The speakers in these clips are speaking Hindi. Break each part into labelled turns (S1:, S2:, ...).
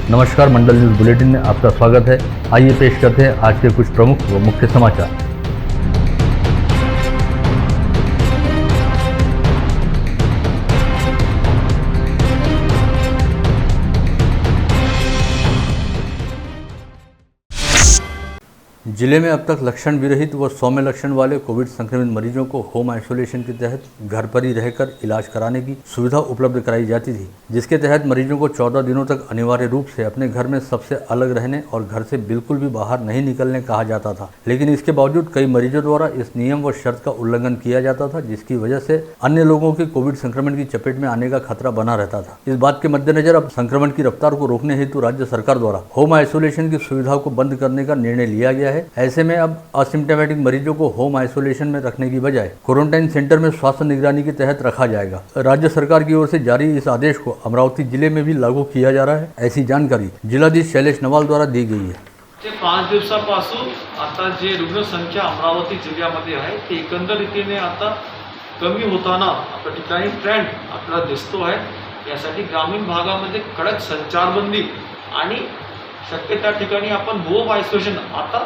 S1: नमस्कार, मंडल न्यूज बुलेटिन में आपका स्वागत है। आइए पेश करते हैं आज के कुछ प्रमुख व मुख्य समाचार। जिले में अब तक लक्षण विरहित व सौम्य लक्षण वाले कोविड संक्रमित मरीजों को होम आइसोलेशन के तहत घर पर ही रहकर इलाज कराने की सुविधा उपलब्ध कराई जाती थी, जिसके तहत मरीजों को 14 दिनों तक अनिवार्य रूप से अपने घर में सबसे अलग रहने और घर से बिल्कुल भी बाहर नहीं निकलने कहा जाता था। लेकिन इसके बावजूद कई मरीजों द्वारा इस नियम व शर्त का उल्लंघन किया जाता था, जिसकी वजह से अन्य लोगों के कोविड संक्रमण की चपेट में आने का खतरा बना रहता था। इस बात के मद्देनजर अब संक्रमण की रफ्तार को रोकने हेतु राज्य सरकार द्वारा होम आइसोलेशन की सुविधा को बंद करने का निर्णय लिया गया है। ऐसे में अब असिम्प्टोमेटिक मरीजों को होम आइसोलेशन में रखने की बजाय क्वारंटाइन सेंटर में स्वास्थ्य निगरानी के तहत रखा जाएगा। राज्य सरकार की ओर से जारी इस आदेश को अमरावती जिले में भी लागू किया जा रहा है, ऐसी जानकारी जिलाधीश शैलेश नवाल द्वारा दी गई है।
S2: 5 दिवसापासून आता जे रुग्णसंख्या अमरावती जिल्ह्यामध्ये आहे ते एकंदरीतीने आता कमी होताना आपल्या ठिकाणी ट्रेंड आपल्याला दिसतो आहे। यासाठी ग्रामीण भागामध्ये कडक संचारबंदी आणि शक्य त्या ठिकाणी आपण होम आयसोलेशन आता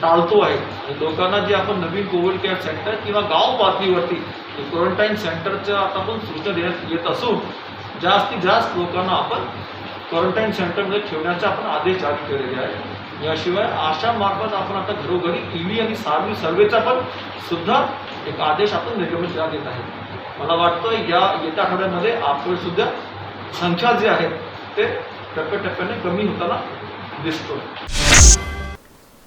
S2: टाळतो आहे आणि लोकांना जे आपण नवीन कोविड केअर सेंटर किंवा गाव पातळीवरती क्वारंटाईन सेंटरचं आता आपण सूचना देण्यात येत असून जास्तीत जास्त लोकांना आपण क्वारंटाईन सेंटरमध्ये ठेवण्याचे आपण आदेश जारी केलेले आहे। याशिवाय आशामार्फत आपण आता घरोघरी ईव्ही आणि सारवी सर्वेचा पण सुद्धा एक आदेश आपण निर्गमित करण्यात येत आहे। मला वाटतं या येत्या आठवड्यामध्ये आपण सुद्धा संख्या जी आहे ते टप्प्याटप्प्याने कमी होताना दिसतो।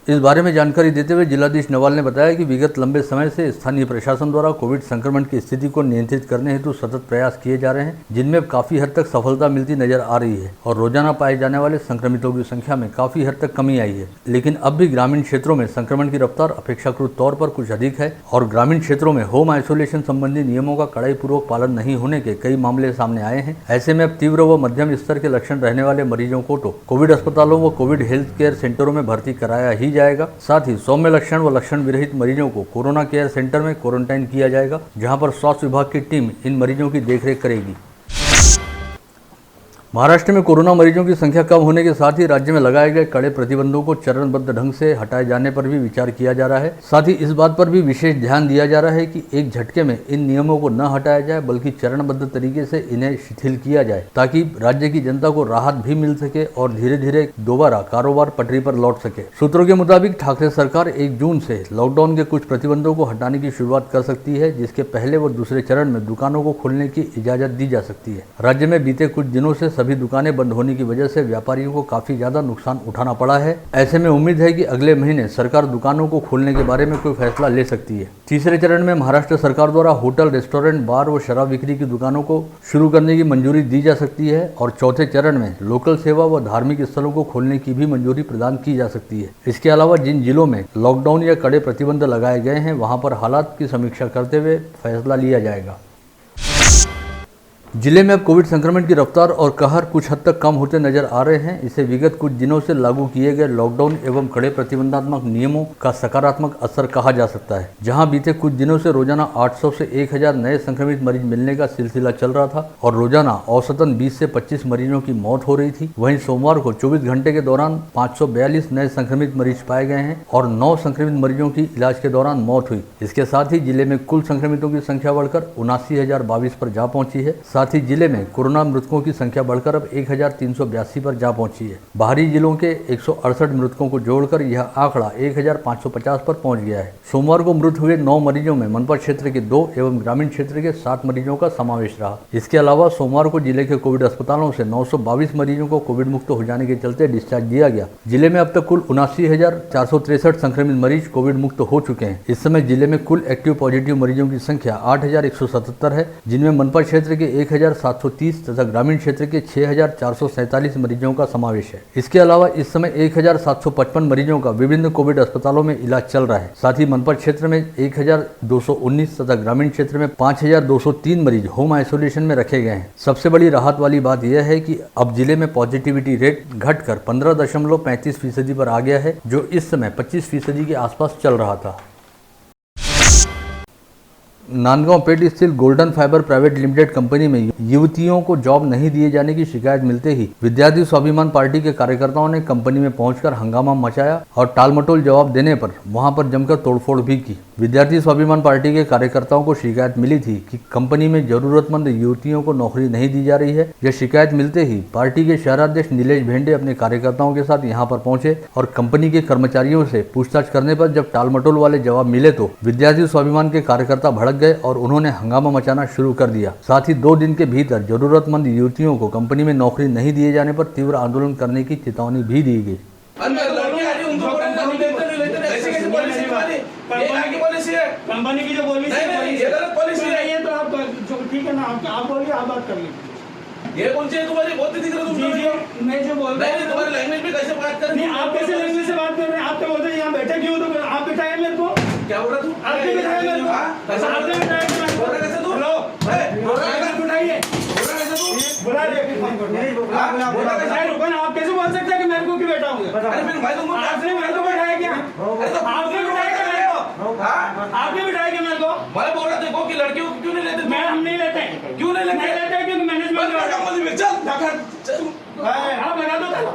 S1: इस बारे में जानकारी देते हुए जिलाधीश नवाल ने बताया कि विगत लंबे समय से स्थानीय प्रशासन द्वारा कोविड संक्रमण की स्थिति को नियंत्रित करने हेतु सतत प्रयास किए जा रहे हैं, जिनमें काफ़ी हद तक सफलता मिलती नजर आ रही है और रोजाना पाए जाने वाले संक्रमितों की संख्या में काफ़ी हद तक कमी आई है। लेकिन अब भी ग्रामीण क्षेत्रों में संक्रमण की रफ्तार अपेक्षाकृत तौर पर कुछ अधिक है और ग्रामीण क्षेत्रों में होम आइसोलेशन संबंधी नियमों का कड़ाईपूर्वक पालन नहीं होने के कई मामले सामने आए हैं। ऐसे में अब तीव्र व मध्यम स्तर के लक्षण रहने वाले मरीजों को तो कोविड अस्पतालों व कोविड हेल्थ केयर सेंटरों में भर्ती कराया ही जाएगा। साथ ही सौम्य लक्षण व लक्षण विरहित मरीजों को कोरोना केयर सेंटर में क्वारंटाइन किया जाएगा, जहां पर स्वास्थ्य विभाग की टीम इन मरीजों की देखरेख करेगी। महाराष्ट्र में कोरोना मरीजों की संख्या कम होने के साथ ही राज्य में लगाए गए कड़े प्रतिबंधों को चरणबद्ध ढंग से हटाए जाने पर भी विचार किया जा रहा है। साथ ही इस बात पर भी विशेष ध्यान दिया जा रहा है कि एक झटके में इन नियमों को न हटाया जाए, बल्कि चरणबद्ध तरीके से इन्हें शिथिल किया जाए, ताकि राज्य की जनता को राहत भी मिल सके और धीरे धीरे दोबारा कारोबार पटरी पर लौट सके। सूत्रों के मुताबिक ठाकरे सरकार 1 जून से लॉकडाउन के कुछ प्रतिबंधों को हटाने की शुरुआत कर सकती है, जिसके पहले व दूसरे चरण में दुकानों को खोलने की इजाजत दी जा सकती है। राज्य में बीते कुछ दिनों से सभी दुकानें बंद होने की वजह से व्यापारियों को काफी ज्यादा नुकसान उठाना पड़ा है। ऐसे में उम्मीद है कि अगले महीने सरकार दुकानों को खोलने के बारे में कोई फैसला ले सकती है। तीसरे चरण में महाराष्ट्र सरकार द्वारा होटल, रेस्टोरेंट, बार व शराब बिक्री की दुकानों को शुरू करने की मंजूरी दी जा सकती है और चौथे चरण में लोकल सेवा व धार्मिक स्थलों को खोलने की भी मंजूरी प्रदान की जा सकती है। इसके अलावा जिन जिलों में लॉकडाउन या कड़े प्रतिबंध लगाए गए हैं, वहां पर हालात की समीक्षा करते हुए फैसला लिया जाएगा। जिले में अब कोविड संक्रमण की रफ्तार और कहर कुछ हद तक कम होते नजर आ रहे हैं। इसे विगत कुछ दिनों से लागू किए गए लॉकडाउन एवं कड़े प्रतिबंधात्मक नियमों का सकारात्मक असर कहा जा सकता है। जहां बीते कुछ दिनों से रोजाना 800 से 1000 नए संक्रमित मरीज मिलने का सिलसिला चल रहा था और रोजाना औसतन 20 से 25 मरीजों की मौत हो रही थी। वहीं सोमवार को 24 घंटे के दौरान 542 नए संक्रमित मरीज पाए गए हैं और 9 संक्रमित मरीजों की इलाज के दौरान मौत हुई। इसके साथ ही जिले में कुल संक्रमितों की संख्या बढ़कर 79,022 पर जा पहुंची है। साथ ही जिले में कोरोना मृतकों की संख्या बढ़कर अब 1382 पर जा पहुंची है। बाहरी जिलों के 168 मृतकों को जोड़कर यह आंकड़ा 1550 पर पहुंच गया है। सोमवार को मृत हुए 9 मरीजों में मनपा क्षेत्र के 2 एवं ग्रामीण क्षेत्र के 7 मरीजों का समावेश रहा। इसके अलावा सोमवार को जिले के कोविड अस्पतालों से 922 मरीजों को कोविड मुक्त हो जाने के चलते डिस्चार्ज दिया गया। जिले में अब तक कुल 79,463 संक्रमित मरीज कोविड मुक्त हो चुके हैं। इस समय जिले में कुल एक्टिव पॉजिटिव मरीजों की संख्या 8177 है, जिनमें मनपा क्षेत्र के 1730 तथा ग्रामीण क्षेत्र के 6447 मरीजों का समावेश है। इसके अलावा इस समय 1755 मरीजों का विभिन्न कोविड अस्पतालों में इलाज चल रहा है। साथ ही मनपा क्षेत्र में 1219 तथा ग्रामीण क्षेत्र में 5203 मरीज होम आइसोलेशन में रखे गए हैं। सबसे बड़ी राहत वाली बात यह है कि अब जिले में पॉजिटिविटी रेट घटकर 15.35% पर आ गया है, जो इस समय 25% के आसपास चल रहा था। नांदगांव पेट स्थित golden fibre private limited company में युवतियों को जॉब नहीं दिए जाने की शिकायत मिलते ही विद्यार्थी स्वाभिमान पार्टी के कार्यकर्ताओं ने कंपनी में पहुंचकर हंगामा मचाया और टालमटोल जवाब देने पर वहां पर जमकर तोड़फोड़ भी की। विद्यार्थी स्वाभिमान पार्टी के कार्यकर्ताओं को शिकायत मिली थी कि कंपनी में जरूरतमंद युवतियों को नौकरी नहीं दी जा रही है। यह शिकायत मिलते ही पार्टी के शहराध्यक्ष नीलेश भेंडे अपने कार्यकर्ताओं के साथ यहां पर पहुंचे और कंपनी के कर्मचारियों से पूछताछ करने पर जब टालमटोल वाले जवाब मिले तो विद्यार्थी स्वाभिमान के कार्यकर्ता भड़क गए और उन्होंने हंगामा मचाना शुरू कर दिया। साथ ही 2 दिन के भीतर जरूरतमंद युवतियों को कंपनी में नौकरी नहीं दिए जाने पर तीव्र आंदोलन करने की चेतावनी भी दी गई।
S3: कंपनी की जो पॉलिसी है तो आप ठीक है ना, आप बोलिए, आप बात कर लीजिए।
S4: ये कौन सी है तुम्हारी? बहुत दिख रहा है
S3: जी, मैं जो बोल रहा हूँ
S4: तुम्हारी लैंग्वेज में कैसे बात कर रही
S3: नहीं, आप कैसे लैंग्वेज से बात कर रहे हैं? आप तो बोलते हैं यहाँ बैठे क्यों? तो आप बिठाए मेरे को।
S4: क्या बोल रहा तू?
S3: आपने बिठाया मेरे को। आपने बिठाया मेरे को।
S4: कैसे तू?
S3: हेलो, बिठाइए। बुला रुको ना, आप कैसे बोल सकते हैं कि मेरे को क्यों बैठा हूँ? आपने मेरे को बैठाया क्या? आपने बिठाया क्या मेरे को? आपने बिठाया क्या मेरे को?
S4: मैं बोल रहा देखो कि लड़कियों को क्यों नहीं लेते?
S3: मैं हम नहीं लेते।
S4: क्यों नहीं लेते?
S3: नहीं लेते क्योंकि मैनेजमेंट
S4: चल
S3: आप लगा दो ताला।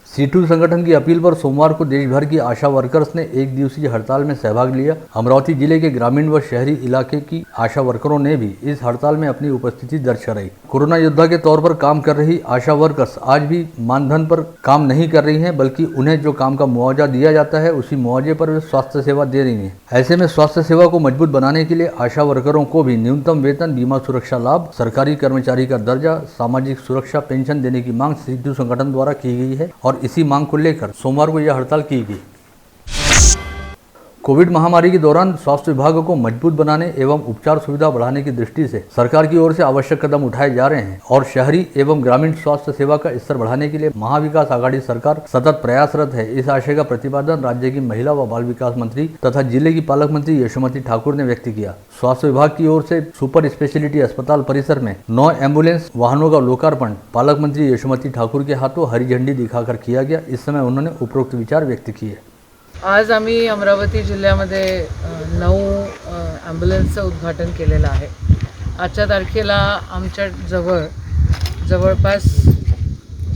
S1: सीटू संगठन की अपील पर सोमवार को देश भर की आशा वर्कर्स ने 1 दिवसीय हड़ताल में सहभाग लिया। अमरावती जिले के ग्रामीण व शहरी इलाके की आशा वर्करों ने भी इस हड़ताल में अपनी उपस्थिति दर्ज कराई। कोरोना योद्धा के तौर पर काम कर रही आशा वर्कर्स आज भी मानधन पर काम नहीं कर रही हैं, बल्कि उन्हें जो काम का मुआवजा दिया जाता है उसी मुआवजे पर वे स्वास्थ्य सेवा दे रही हैं। ऐसे में स्वास्थ्य सेवा को मजबूत बनाने के लिए आशा वर्करों को भी न्यूनतम वेतन, बीमा सुरक्षा लाभ, सरकारी कर्मचारी का दर्जा, सामाजिक सुरक्षा पेंशन देने की मांग सीटू संगठन द्वारा की गई है और इसी मांग को लेकर सोमवार को यह हड़ताल की गई। कोविड महामारी के दौरान स्वास्थ्य विभाग को मजबूत बनाने एवं उपचार सुविधा बढ़ाने की दृष्टि से सरकार की ओर से आवश्यक कदम उठाए जा रहे हैं और शहरी एवं ग्रामीण स्वास्थ्य सेवा का स्तर बढ़ाने के लिए महाविकास आघाड़ी सरकार सतत प्रयासरत है। इस आशय का प्रतिपादन राज्य की महिला व बाल विकास मंत्री तथा जिले की पालक मंत्री यशोमती ठाकुर ने व्यक्त किया। स्वास्थ्य विभाग की ओर से सुपर स्पेशलिटी अस्पताल परिसर में 9 एम्बुलेंस वाहनों का लोकार्पण पालक मंत्री यशोमती ठाकुर के हाथों हरी झंडी दिखाकर किया गया। इस समय उन्होंने उपरोक्त विचार व्यक्त किए।
S5: आज आम्ही अमरावती जिल्ह्यामध्ये 9 ॲम्ब्युलन्सचं उद्घाटन केलेलं आहे। आजच्या तारखेला आमच्या जवळपास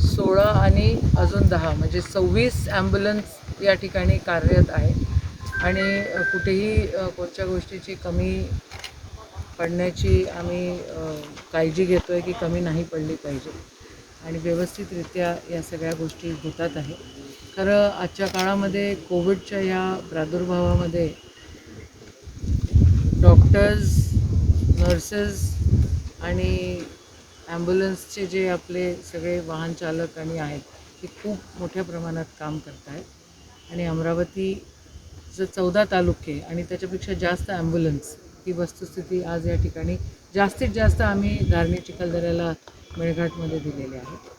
S5: 16 आणि अजून 10 म्हणजे 26 ॲम्ब्युलन्स या ठिकाणी कार्यरत आहे आणि कुठेही कोणत्या गोष्टीची कमी पडण्याची आम्ही काळजी घेतो आहे की कमी नाही पडली पाहिजे आणि व्यवस्थितरित्या या सगळ्या गोष्टी होतात आहे। खरं आजच्या काळामध्ये कोविडच्या या प्रादुर्भावामध्ये डॉक्टर्स, नर्सेस आणि ॲम्ब्युलन्सचे जे आपले सगळे वाहन चालक आणि आहेत ते खूप मोठ्या प्रमाणात काम करत आहेत आणि अमरावतीचं 14 तालुके आणि त्याच्यापेक्षा जास्त ॲम्ब्युलन्स ही वस्तुस्थिती आज या ठिकाणी जास्तीत जास्त आम्ही धारणी चिखलदऱ्याला मेळघाटमध्ये दिलेले आहेत।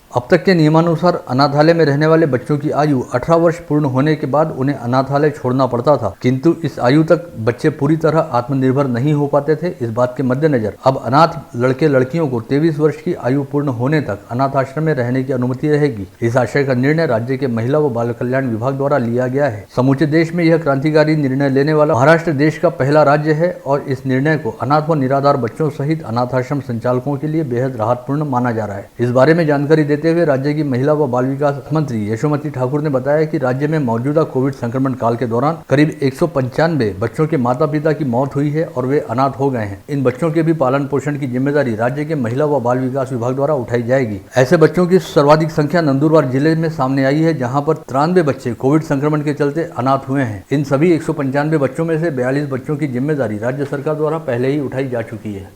S1: अब तक के नियमानुसार अनाथालय में रहने वाले बच्चों की आयु 18 वर्ष पूर्ण होने के बाद उन्हें अनाथालय छोड़ना पड़ता था, किंतु इस आयु तक बच्चे पूरी तरह आत्मनिर्भर नहीं हो पाते थे। इस बात के मद्देनजर अब अनाथ लड़के लड़कियों को 23 वर्ष की आयु पूर्ण होने तक अनाथ आश्रम में रहने की अनुमति रहेगी। इस आशय का निर्णय राज्य के महिला व बाल कल्याण विभाग द्वारा लिया गया है। समूचे देश में यह क्रांतिकारी निर्णय लेने वाला महाराष्ट्र देश का पहला राज्य है और इस निर्णय को अनाथ व निराधार बच्चों सहित अनाथ आश्रम संचालकों के लिए बेहद राहतपूर्ण माना जा रहा है। इस बारे में जानकारी देते हुए राज्य की महिला व बाल विकास मंत्री यशोमती ठाकुर ने बताया कि राज्य में मौजूदा कोविड संक्रमण काल के दौरान करीब 195 बच्चों के माता पिता की मौत हुई है और वे अनाथ हो गए हैं। इन बच्चों के भी पालन पोषण की जिम्मेदारी राज्य के महिला व बाल विकास विभाग द्वारा उठाई जाएगी। ऐसे बच्चों की सर्वाधिक संख्या नंदुरबार जिले में सामने आई है, जहां पर 93 बच्चे कोविड संक्रमण के चलते अनाथ हुए हैं। इन सभी 195 बच्चों में से 42 बच्चों की जिम्मेदारी राज्य सरकार द्वारा पहले ही उठाई जा चुकी है।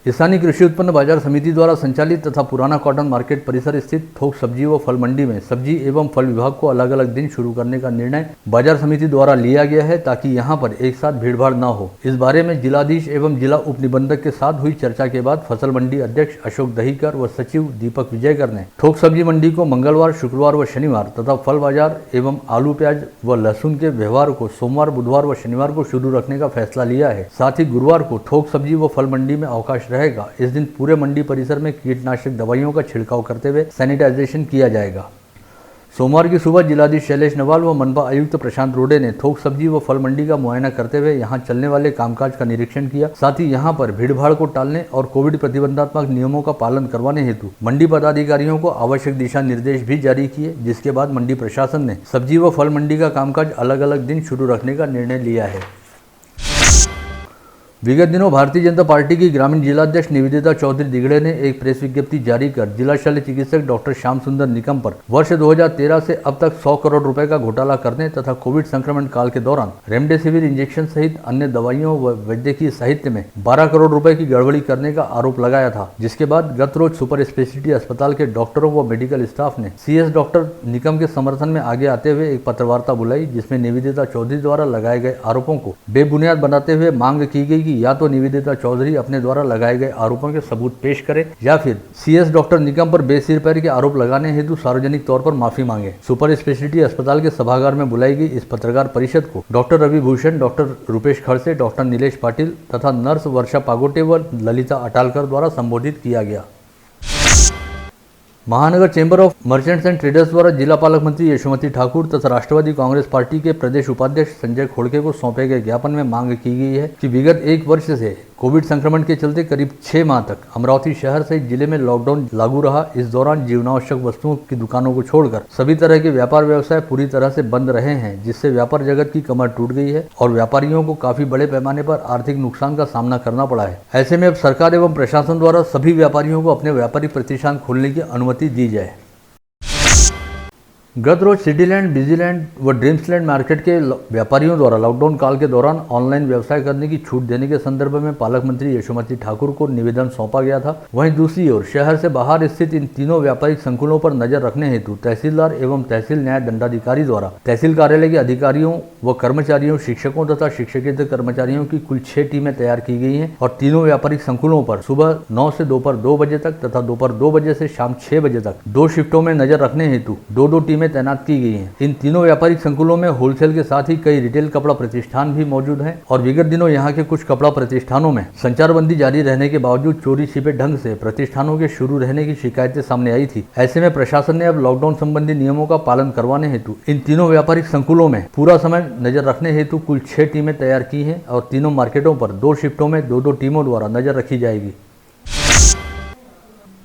S1: स्थानीय कृषि उत्पन्न बाजार समिति द्वारा संचालित तथा पुराना कॉटन मार्केट परिसर स्थित थोक सब्जी व फल मंडी में सब्जी एवं फल विभाग को अलग अलग दिन शुरू करने का निर्णय बाजार समिति द्वारा लिया गया है, ताकि यहां पर एक साथ भीड़भाड़ न हो। इस बारे में जिलाधीश एवं जिला उप निबंधक के साथ हुई चर्चा के बाद फसल मंडी अध्यक्ष अशोक दहीकर व सचिव दीपक विजयकर ने थोक सब्जी मंडी को मंगलवार, शुक्रवार व शनिवार तथा फल बाजार एवं आलू, प्याज व लहसुन के व्यवहार को सोमवार, बुधवार व शनिवार को शुरू रखने का फैसला लिया है। साथ ही गुरुवार को थोक सब्जी व फल मंडी में अवकाश रहेगा। इस दिन पूरे मंडी परिसर में कीटनाशक दवाइयों का छिड़काव करते हुए सैनिटाइजेशन किया जाएगा। सोमवार की सुबह जिलाधीश शैलेश नवाल व मनपा आयुक्त प्रशांत रोडे ने थोक सब्जी व फल मंडी का मुआयना करते हुए यहां चलने वाले कामकाज का निरीक्षण किया। साथ ही यहां पर भीड़भाड़ को टालने और कोविड प्रतिबंधात्मक नियमों का पालन करवाने हेतु मंडी पदाधिकारियों को आवश्यक दिशा निर्देश भी जारी किए, जिसके बाद मंडी प्रशासन ने सब्जी व फल मंडी का कामकाज अलग अलग दिन शुरू रखने का निर्णय लिया है। विगत दिनों भारतीय जनता पार्टी की ग्रामीण जिलाध्यक्ष निवेदिता चौधरी दिगड़े ने एक प्रेस विज्ञप्ति जारी कर जिला शल्य चिकित्सक डॉक्टर श्याम सुंदर निकम पर वर्ष 2013 से अब तक 100 करोड़ रुपए का घोटाला करने तथा कोविड संक्रमण काल के दौरान रेमडेसिविर इंजेक्शन सहित अन्य दवाइयों व वैद्यकीय साहित्य में 12 करोड़ रुपए की गड़बड़ी करने का आरोप लगाया था। जिसके बाद गत रोज सुपर स्पेशलिटी अस्पताल के डॉक्टरों व मेडिकल स्टाफ ने CS डॉक्टर निकम के समर्थन में आगे आते हुए एक पत्रवार्ता बुलाई, जिसमें निवेदिता चौधरी द्वारा लगाए गए आरोपों को बेबुनियाद बनाते हुए मांग की गई या तो निवेदिता चौधरी अपने द्वारा लगाए गए आरोपों के सबूत पेश करे या फिर CS डॉक्टर निकम पर बेसिर पैर के आरोप लगाने हेतु सार्वजनिक तौर पर माफी मांगे। सुपर स्पेशलिटी अस्पताल के सभागार में बुलाई गई इस पत्रकार परिषद को doctor Ravi Bhushan, doctor Rupesh Khadse, doctor Nilesh Patil तथा नर्स वर्षा पागोटे व ललिता अटालकर द्वारा संबोधित किया गया। महानगर chamber of merchants and traders द्वारा जिला पालक मंत्री यशोमती ठाकुर तथा राष्ट्रवादी कांग्रेस पार्टी के प्रदेश उपाध्यक्ष संजय खोड़के को सौंपे गए ज्ञापन में मांग की गई है कि विगत 1 वर्ष से कोविड संक्रमण के चलते करीब 6 माह तक अमरावती शहर सहित जिले में लॉकडाउन लागू रहा। इस दौरान जीवनावश्यक वस्तुओं की दुकानों को छोड़कर सभी तरह के व्यापार व्यवसाय पूरी तरह से बंद रहे हैं, जिससे व्यापार जगत की कमर टूट गई है और व्यापारियों को काफी बड़े पैमाने पर आर्थिक नुकसान का सामना करना पड़ा है। ऐसे में अब सरकार एवं प्रशासन द्वारा सभी व्यापारियों को अपने व्यापारिक प्रतिष्ठान खोलने की अनुमति दी जाए। गत रोज सिटीलैंड, बिजीलैंड व ड्रीम्सलैंड मार्केट के व्यापारियों द्वारा लॉकडाउन काल के दौरान ऑनलाइन व्यवसाय करने की छूट देने के संदर्भ में पालक मंत्री यशोमती ठाकुर को निवेदन सौंपा गया था। वहीं दूसरी ओर शहर से बाहर स्थित इन तीनों व्यापारिक संकुलों पर नजर रखने हेतु तहसीलदार एवं तहसील न्याय दंडाधिकारी द्वारा तहसील कार्यालय के अधिकारियों व कर्मचारियों, शिक्षकों तथा शिक्षकेतर कर्मचारियों की कुल 6 टीमें तैयार की गई हैं और तीनों व्यापारिक संकुलों पर सुबह 9 से दोपहर 2 बजे तक तथा दोपहर 2 बजे से शाम 6 बजे तक 2 शिफ्टों में नजर रखने हेतु 2-2 टीमें तैनात की गई हैं। इन तीनों व्यापारिक संकुलों में होलसेल के साथ ही कई रिटेल कपड़ा प्रतिष्ठान भी मौजूद हैं और विगत दिनों यहां के कुछ कपड़ा प्रतिष्ठानों में संचारबंदी जारी रहने के बावजूद चोरी छिपे ढंग से प्रतिष्ठानों के शुरू रहने की शिकायतें सामने आई थी। ऐसे में प्रशासन ने अब लॉकडाउन संबंधी नियमों का पालन करवाने हेतु इन तीनों व्यापारिक संकुलों में पूरा समय नजर रखने हेतु कुल 6 टीमें तैयार की हैं और तीनों मार्केटों पर 2 शिफ्टों में 2-2 टीमों द्वारा नजर रखी जाएगी।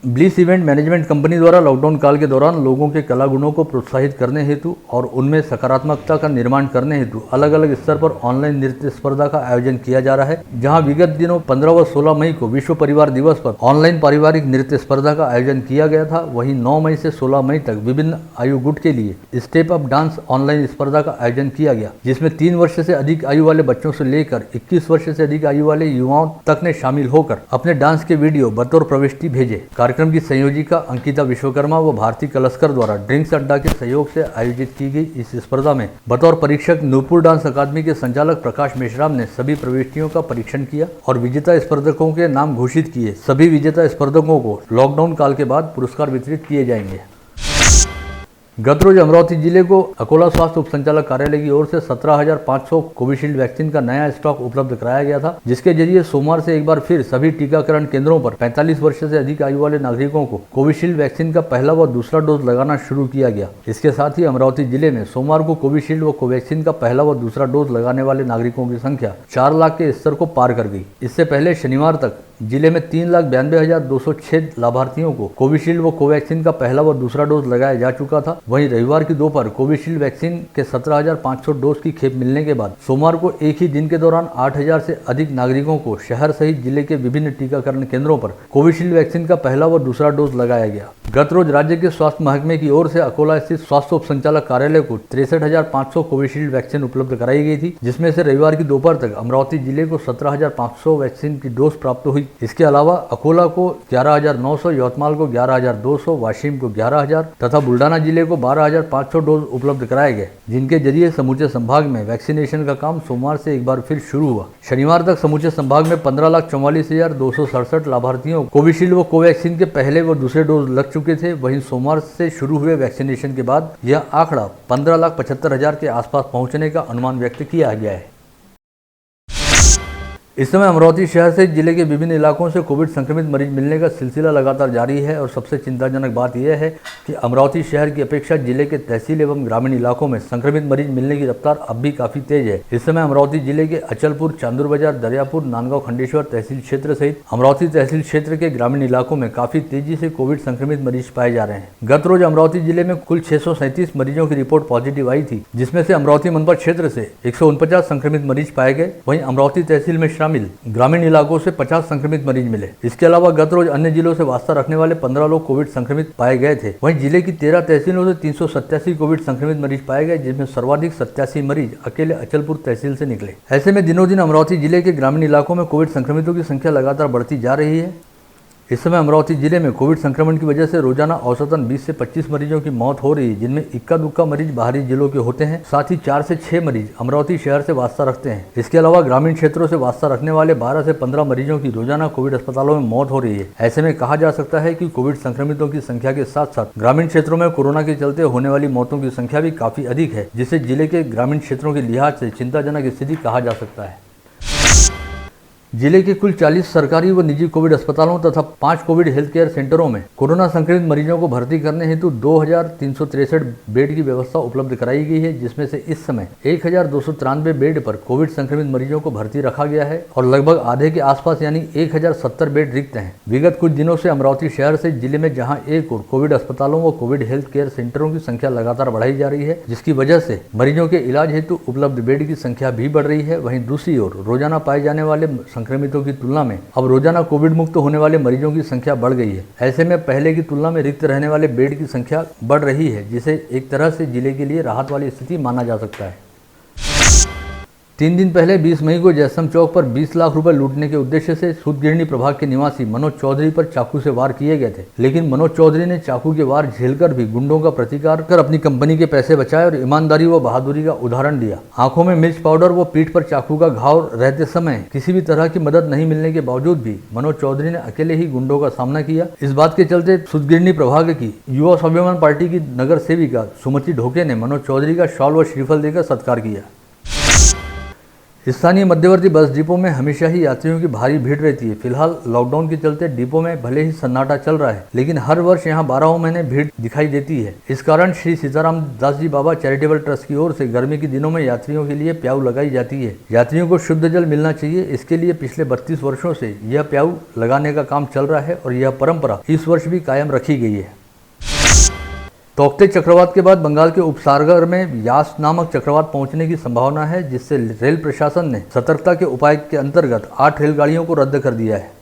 S1: ब्लिस इवेंट मैनेजमेंट कंपनी द्वारा लॉकडाउन काल के दौरान लोगों के कला गुणों को प्रोत्साहित करने हेतु और उनमें सकारात्मकता का निर्माण करने हेतु अलग अलग स्तर पर ऑनलाइन नृत्य स्पर्धा का आयोजन किया जा रहा है। जहां विगत दिनों 15 व 16 मई को विश्व परिवार दिवस पर ऑनलाइन पारिवारिक नृत्य स्पर्धा का आयोजन किया गया था। वहीं 9 मई से 16 मई तक विभिन्न आयु गुट के लिए स्टेप अप डांस ऑनलाइन स्पर्धा का आयोजन किया गया, जिसमें 3 वर्ष से अधिक आयु वाले बच्चों से लेकर 21 वर्ष से अधिक आयु वाले युवाओं तक ने शामिल होकर अपने डांस के वीडियो बतौर प्रविष्टि भेजे। कार्यक्रम की संयोजिका अंकिता विश्वकर्मा व भारती कलस्कर द्वारा ड्रिंक्स अड्डा के सहयोग से आयोजित की गई इस स्पर्धा में बतौर परीक्षक नूपुर डांस अकादमी के संचालक प्रकाश मेश्राम ने सभी प्रविष्टियों का परीक्षण किया और विजेता स्पर्धकों के नाम घोषित किए। सभी विजेता स्पर्धकों को लॉकडाउन काल के बाद पुरस्कार वितरित किए जाएंगे। गत रोज अमरावती जिले को अकोला स्वास्थ्य उप संचालक कार्यालय की ओर से 17,500 कोविशील्ड वैक्सीन का नया स्टॉक उपलब्ध कराया गया था, जिसके जरिए सोमवार से एक बार फिर सभी टीकाकरण केंद्रों पर 45 वर्ष से अधिक आयु वाले नागरिकों को कोविशील्ड वैक्सीन का पहला व दूसरा डोज लगाना शुरू किया गया। इसके साथ ही अमरावती जिले में सोमवार को कोविशील्ड व कोवैक्सीन का पहला व दूसरा डोज लगाने वाले नागरिकों की संख्या 4 लाख के स्तर को पार कर गई। इससे पहले शनिवार तक जिले में 3,92,206 लाभार्थियों को कोविशील्ड व कोवैक्सीन का पहला व दूसरा डोज लगाया जा चुका था। वहीं रविवार की दोपहर कोविशील्ड वैक्सीन के 17,500 डोज की खेप मिलने के बाद सोमवार को एक ही दिन के दौरान 8,000 से अधिक नागरिकों को शहर सहित जिले के विभिन्न टीकाकरण केंद्रों पर कोविशील्ड वैक्सीन का पहला व दूसरा डोज लगाया गया। गत रोज राज्य के स्वास्थ्य महकमे की ओर से अकोला स्थित स्वास्थ्य उप संचालक कार्यालय को 63,500 कोविशील्ड वैक्सीन उपलब्ध कराई गई थी, जिसमें से रविवार की दोपहर तक अमरावती जिले को 17,500 वैक्सीन की डोज प्राप्त हुई। इसके अलावा अकोला को 11,900, यवतमाल को 11,200, वाशिम को 11,000 तथा बुल्डाना जिले को 12,500 डोज उपलब्ध कराए गए, जिनके जरिए समूचे संभाग में वैक्सीनेशन का काम सोमवार से एक बार फिर शुरू हुआ। शनिवार तक समूचे संभाग में 15,44,267 लाभार्थियों कोविशील्ड व कोवैक्सीन के पहले व दूसरे डोज लग चुके थे। वहीं सोमवार से शुरू हुए वैक्सीनेशन के बाद यह आंकड़ा 15,75,000 के आसपास पहुंचने का अनुमान व्यक्त किया गया है। इस समय अमरावती शहर सहित जिले के विभिन्न इलाकों से कोविड संक्रमित मरीज मिलने का सिलसिला लगातार जारी है और सबसे चिंताजनक बात यह है कि अमरावती शहर की अपेक्षा जिले के तहसील एवं ग्रामीण इलाकों में संक्रमित मरीज मिलने की रफ्तार अब भी काफी तेज है। इस समय अमरावती जिले के अचलपुर, चांदूर बाजार, दरियापुर, नांदगांव, खंडेश्वर तहसील क्षेत्र सहित अमरावती तहसील क्षेत्र के ग्रामीण इलाकों में काफी तेजी से कोविड संक्रमित मरीज पाए जा रहे हैं। गत रोज अमरावती जिले में कुल 637 मरीजों की रिपोर्ट पॉजिटिव आई थी, जिसमें से अमरावती मनपा क्षेत्र से 149 संक्रमित मरीज पाए गए। वहीं अमरावती तहसील में शामिल ग्रामीण इलाकों से 50 संक्रमित मरीज मिले। इसके अलावा गत रोज अन्य जिलों से वास्ता रखने वाले 15 लोग कोविड संक्रमित पाए गए थे। वहीं जिले की 13 तहसीलों से 387 कोविड संक्रमित मरीज पाए गए, जिसमें सर्वाधिक 87 मरीज अकेले अचलपुर तहसील से निकले। ऐसे में दिनों दिन अमरावती जिले के ग्रामीण इलाकों में कोविड संक्रमितों की संख्या लगातार बढ़ती जा रही है। इस समय अमरावती जिले में कोविड संक्रमण की वजह से रोजाना औसतन 20 से 25 मरीजों की मौत हो रही है, जिनमें इक्का दुक्का मरीज बाहरी जिलों के होते हैं। साथ ही 4 से 6 मरीज अमरावती शहर से वास्ता रखते हैं। इसके अलावा ग्रामीण क्षेत्रों से वास्ता रखने वाले 12 से 15 मरीजों की रोजाना कोविड अस्पतालों में मौत हो रही है। ऐसे में कहा जा सकता है कि कोविड संक्रमितों की संख्या के साथ साथ ग्रामीण क्षेत्रों में कोरोना के चलते होने वाली मौतों की संख्या भी काफी अधिक है, जिसे जिले के ग्रामीण क्षेत्रों के लिहाज से चिंताजनक स्थिति कहा जा सकता है। जिले के कुल 40 सरकारी व निजी कोविड अस्पतालों तथा 5 कोविड हेल्थ केयर सेंटरों में कोरोना संक्रमित मरीजों को भर्ती करने हेतु 2363 बेड की व्यवस्था उपलब्ध कराई गई है, जिसमें से इस समय 1293 बेड पर कोविड संक्रमित मरीजों को भर्ती रखा गया है और लगभग आधे के आसपास यानी 1070 बेड रिक्त हैं। विगत कुछ दिनों से अमरावती शहर से जिले में जहाँ एक और कोविड अस्पतालों व कोविड हेल्थ केयर सेंटरों की संख्या लगातार बढ़ाई जा रही है, जिसकी वजह से मरीजों के इलाज हेतु उपलब्ध बेड की संख्या भी बढ़ रही है। वहीं दूसरी ओर रोजाना पाए जाने वाले संक्रमितों की तुलना में अब रोजाना कोविड मुक्त होने वाले मरीजों की संख्या बढ़ गई है। ऐसे में पहले की तुलना में रिक्त रहने वाले बेड की संख्या बढ़ रही है, जिसे एक तरह से जिले के लिए राहत वाली स्थिति माना जा सकता है। 3 दिन पहले 20 मई को जयस्तंभ चौक पर 20 लाख रुपए लूटने के उद्देश्य से सूतगिरणी प्रभाग के निवासी मनोज चौधरी पर चाकू से वार किए गए थे, लेकिन मनोज चौधरी ने चाकू के वार झेलकर भी गुंडों का प्रतिकार कर अपनी कंपनी के पैसे बचाए और ईमानदारी व बहादुरी का उदाहरण दिया। आंखों में मिर्च पाउडर व पीठ पर चाकू का घाव रहते समय किसी भी तरह की मदद नहीं मिलने के बावजूद भी मनोज चौधरी ने अकेले ही गुंडों का सामना किया। इस बात के चलते सूतगिरणी प्रभाग की युवा स्वाभिमान पार्टी की नगर सेविका सुमति ढोके ने मनोज चौधरी का शॉल व श्रीफल देकर सत्कार किया। स्थानीय मध्यवर्ती बस डिपो में हमेशा ही यात्रियों की भारी भीड़ रहती है। फिलहाल लॉकडाउन के चलते डिपो में भले ही सन्नाटा चल रहा है, लेकिन हर वर्ष यहां 12 महीने भीड़ दिखाई देती है। इस कारण श्री सीताराम दास जी बाबा चैरिटेबल ट्रस्ट की ओर से गर्मी के दिनों में यात्रियों के लिए प्याऊ लगाई जाती है। यात्रियों को शुद्ध जल मिलना चाहिए, इसके लिए पिछले 32 वर्षों से यह प्याऊ लगाने का काम चल रहा है और यह परंपरा इस वर्ष भी कायम रखी गई है। तोक्ते चक्रवात के बाद बंगाल के उपसागर में यास नामक चक्रवात पहुंचने की संभावना है, जिससे रेल प्रशासन ने सतर्कता के उपाय के अंतर्गत 8 रेलगाड़ियों को रद्द कर दिया है।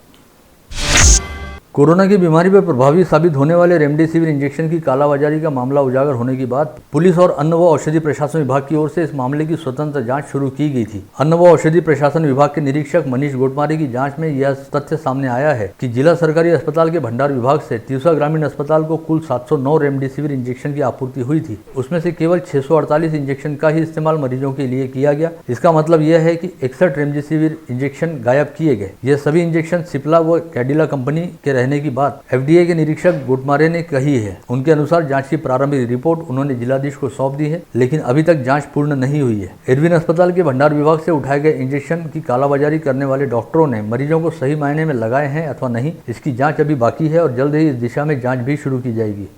S1: कोरोना की बीमारी पर प्रभावी साबित होने वाले रेमडेसिविर इंजेक्शन की कालाबाजारी का मामला उजागर होने के बाद पुलिस और अन्न व औषधि प्रशासन विभाग की ओर से इस मामले की स्वतंत्र जांच शुरू की गई थी। अन्न व औषधि प्रशासन विभाग के निरीक्षक मनीष गोटमारे की जांच में यह तथ्य सामने आया है कि जिला सरकारी अस्पताल के भंडार विभाग से तिरसा ग्रामीण अस्पताल को कुल 709 रेमडेसिविर इंजेक्शन की आपूर्ति हुई थी। उसमें से केवल 648 इंजेक्शन का ही इस्तेमाल मरीजों के लिए किया गया। इसका मतलब यह है कि 61 रेमडेसिविर इंजेक्शन गायब किए गए। यह सभी इंजेक्शन सिप्ला व कैडिला कंपनी के रहने की बात एफडीए के निरीक्षक गोटमारे ने कही है। उनके अनुसार जांच की प्रारंभिक रिपोर्ट उन्होंने जिलाधीश को सौंप दी है, लेकिन अभी तक जांच पूर्ण नहीं हुई है। एरविन अस्पताल के भंडार विभाग से उठाए गए इंजेक्शन की कालाबाजारी करने वाले डॉक्टरों ने मरीजों को सही मायने में लगाए हैं अथवा नहीं, इसकी जांच अभी बाकी है और जल्द ही इस दिशा में जांच भी शुरू की जाएगी।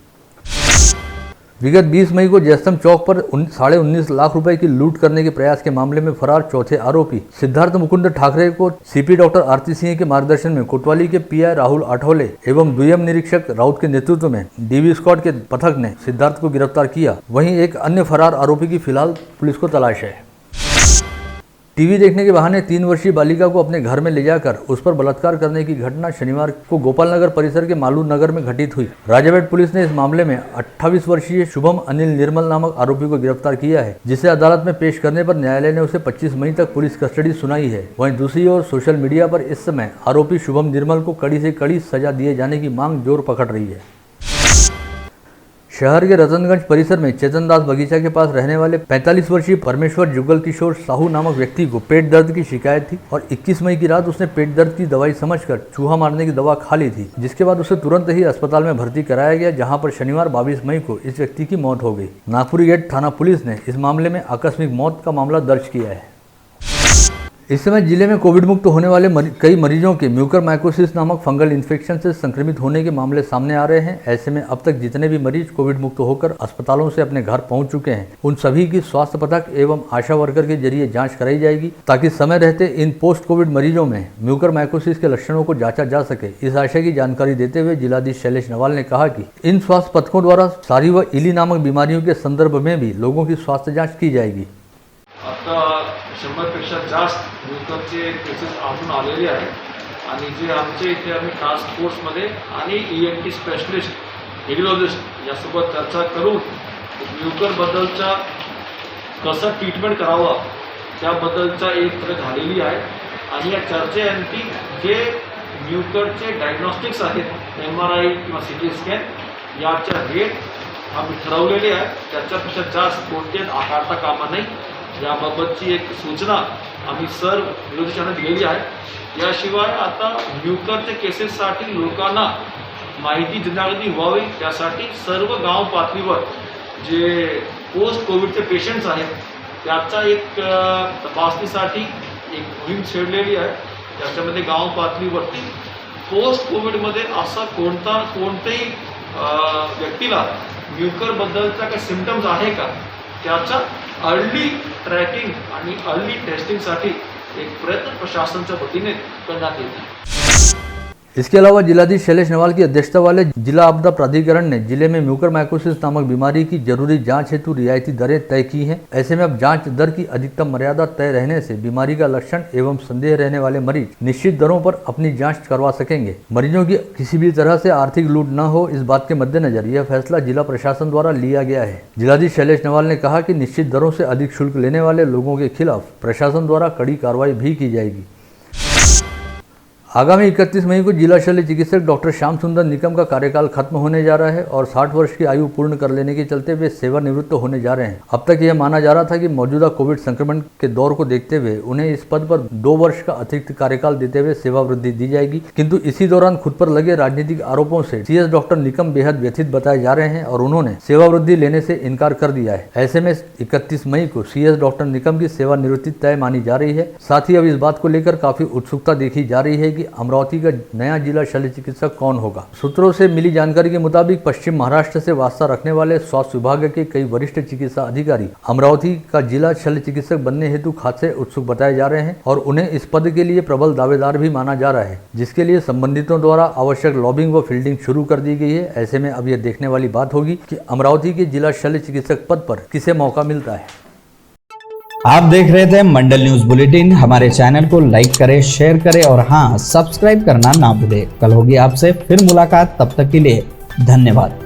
S1: विगत 20 मई को जयस्तंभ चौक पर 19.5 लाख रुपए की लूट करने के प्रयास के मामले में फरार चौथे आरोपी सिद्धार्थ मुकुंद ठाकरे को सीपी डॉक्टर आरती सिंह के मार्गदर्शन में कोतवाली के पीआई राहुल आठवले एवं द्वितीय निरीक्षक राउत के नेतृत्व में डीवी स्क्वाड के पथक ने सिद्धार्थ को गिरफ्तार किया। वहीं एक अन्य फरार आरोपी की फिलहाल पुलिस को तलाश है। टीवी देखने के बहाने 3 वर्षीय बालिका को अपने घर में ले जाकर उस पर बलात्कार करने की घटना शनिवार को गोपाल नगर परिसर के मालू नगर में घटित हुई। राजापेट पुलिस ने इस मामले में 28 वर्षीय शुभम अनिल निर्मल नामक आरोपी को गिरफ्तार किया है, जिसे अदालत में पेश करने पर न्यायालय ने उसे 25 मई तक पुलिस कस्टडी सुनाई है। वहीं दूसरी ओर सोशल मीडिया पर इस समय आरोपी शुभम निर्मल को कड़ी से कड़ी सजा दिए जाने की मांग जोर पकड़ रही है। शहर के रतनगंज परिसर में चेतन दास बगीचा के पास रहने वाले 45 वर्षीय परमेश्वर जुगल किशोर साहू नामक व्यक्ति को पेट दर्द की शिकायत थी और 21 मई की रात उसने पेट दर्द की दवाई समझकर चूहा मारने की दवा खा ली थी, जिसके बाद उसे तुरंत ही अस्पताल में भर्ती कराया गया, जहां पर शनिवार 22 मई को इस व्यक्ति की मौत हो गई। नागपुरी गेट थाना पुलिस ने इस मामले में आकस्मिक मौत का मामला दर्ज किया है। इस समय जिले में कोविड मुक्त होने वाले कई मरीजों के म्यूकरमाइकोसिस नामक फंगल इन्फेक्शन से संक्रमित होने के मामले सामने आ रहे हैं। ऐसे में अब तक जितने भी मरीज कोविड मुक्त होकर अस्पतालों से अपने घर पहुंच चुके हैं, उन सभी की स्वास्थ्य पथक एवं आशा वर्कर के जरिए जांच कराई जाएगी, ताकि समय रहते इन पोस्ट कोविड मरीजों में म्यूकरमाइकोसिस के लक्षणों को जांचा जा सके। इस आशय की जानकारी देते हुए जिलाधीश शैलेश नवाल ने कहा कि इन स्वास्थ्य पथकों द्वारा सारी व इली नामक बीमारियों के संदर्भ में भी लोगों की स्वास्थ्य जाँच की जाएगी।
S2: आता 100पेक्षा जास्त म्यूकरचे केसेस आढळून आलेले आहे आणि जे आमचे इथे आम्ही टास्क फोर्समध्ये आणि ENT स्पेशलिस्ट रेडिओलॉजिस्ट यासोबत चर्चा करून म्यूकरबद्दलचा कसं ट्रीटमेंट करावं त्याबद्दलचा एक प्रयत्न झालेली आहे आणि या चर्चेअंती जे म्यूकरचे डायग्नॉस्टिक्स आहेत MRI किंवा CT स्कॅन याच्या रेट आम्ही ठरवलेले आहे, त्याच्यापेक्षा जास्त कोणत्याच आकारता कामा नाही याबाबतची एक सूचना आम्ही सर्व विरोधकांना दिलेली आहे। याशिवाय आता म्यूकरच्या केसेससाठी लोकांना माहिती जनजागृती व्हावी त्यासाठी सर्व गाव पातळीवर जे पोस्ट कोविडचे पेशंट्स आहेत त्याचा एक तपासणीसाठी एक मोहीम छेडलेली आहे। त्याच्यामध्ये गाव पातळीवरती पोस्ट कोविडमध्ये असा कोणत्याही व्यक्तीला म्यूकरबद्दलचा काही सिम्पटम्स आहे का त्याचा अर्ली ट्रॅकिंग आणि अर्ली टेस्टिंगसाठी एक प्रयत्न प्रशासनाच्या वतीने करण्यात येईल।
S1: इसके अलावा जिलाधीश शैलेश नवाल की अध्यक्षता वाले जिला आपदा प्राधिकरण ने जिले में म्यूकरमाइकोसिस नामक बीमारी की जरूरी जांच हेतु रियायती दरें तय की हैं। ऐसे में अब जांच दर की अधिकतम मर्यादा तय रहने से बीमारी का लक्षण एवं संदेह रहने वाले मरीज निश्चित दरों पर अपनी जांच करवा सकेंगे। मरीजों की किसी भी तरह से आर्थिक लूट न हो, इस बात के मद्देनजर यह फैसला जिला प्रशासन द्वारा लिया गया है। जिलाधीश शैलेश नवाल ने कहा कि निश्चित दरों से अधिक शुल्क लेने वाले लोगों के खिलाफ प्रशासन द्वारा कड़ी कार्रवाई भी की जाएगी। आगामी 31 मई को जिला शल्य चिकित्सक डॉक्टर श्याम सुंदर निकम का कार्यकाल खत्म होने जा रहा है और 60 वर्ष की आयु पूर्ण कर लेने के चलते वे सेवानिवृत्त होने जा रहे हैं। अब तक यह माना जा रहा था कि मौजूदा कोविड संक्रमण के दौर को देखते हुए उन्हें इस पद पर 2 वर्ष का अतिरिक्त कार्यकाल देते हुए सेवा वृद्धि दी जाएगी, किंतु इसी दौरान खुद पर लगे राजनीतिक आरोपों से CS डॉक्टर निकम बेहद व्यथित बताए जा रहे हैं और उन्होंने सेवा वृद्धि लेने से इनकार कर दिया है। ऐसे में 31 मई को CS डॉक्टर निकम की सेवानिवृत्ति तय मानी जा रही है। साथ ही अब इस बात को लेकर काफी उत्सुकता देखी जा रही है कि अमरावती का नया जिला शल्य चिकित्सक कौन होगा। सूत्रों से मिली जानकारी के मुताबिक पश्चिम महाराष्ट्र से वास्ता रखने वाले स्वास्थ्य विभाग के कई वरिष्ठ चिकित्सा अधिकारी अमरावती का जिला शल्य चिकित्सक बनने हेतु खासे उत्सुक बताए जा रहे हैं और उन्हें इस पद के लिए प्रबल दावेदार भी माना जा रहा है, जिसके लिए संबंधितों द्वारा आवश्यक लॉबिंग व फील्डिंग शुरू कर दी गई है। ऐसे में अब यह देखने वाली बात होगी कि अमरावती के जिला शल्य चिकित्सक पद पर किसे मौका मिलता है।
S6: आप देख रहे थे मंडल न्यूज बुलेटिन। हमारे चैनल को लाइक करें, शेयर करें और हाँ, सब्सक्राइब करना ना भूलें। कल होगी आपसे फिर मुलाकात, तब तक के लिए धन्यवाद।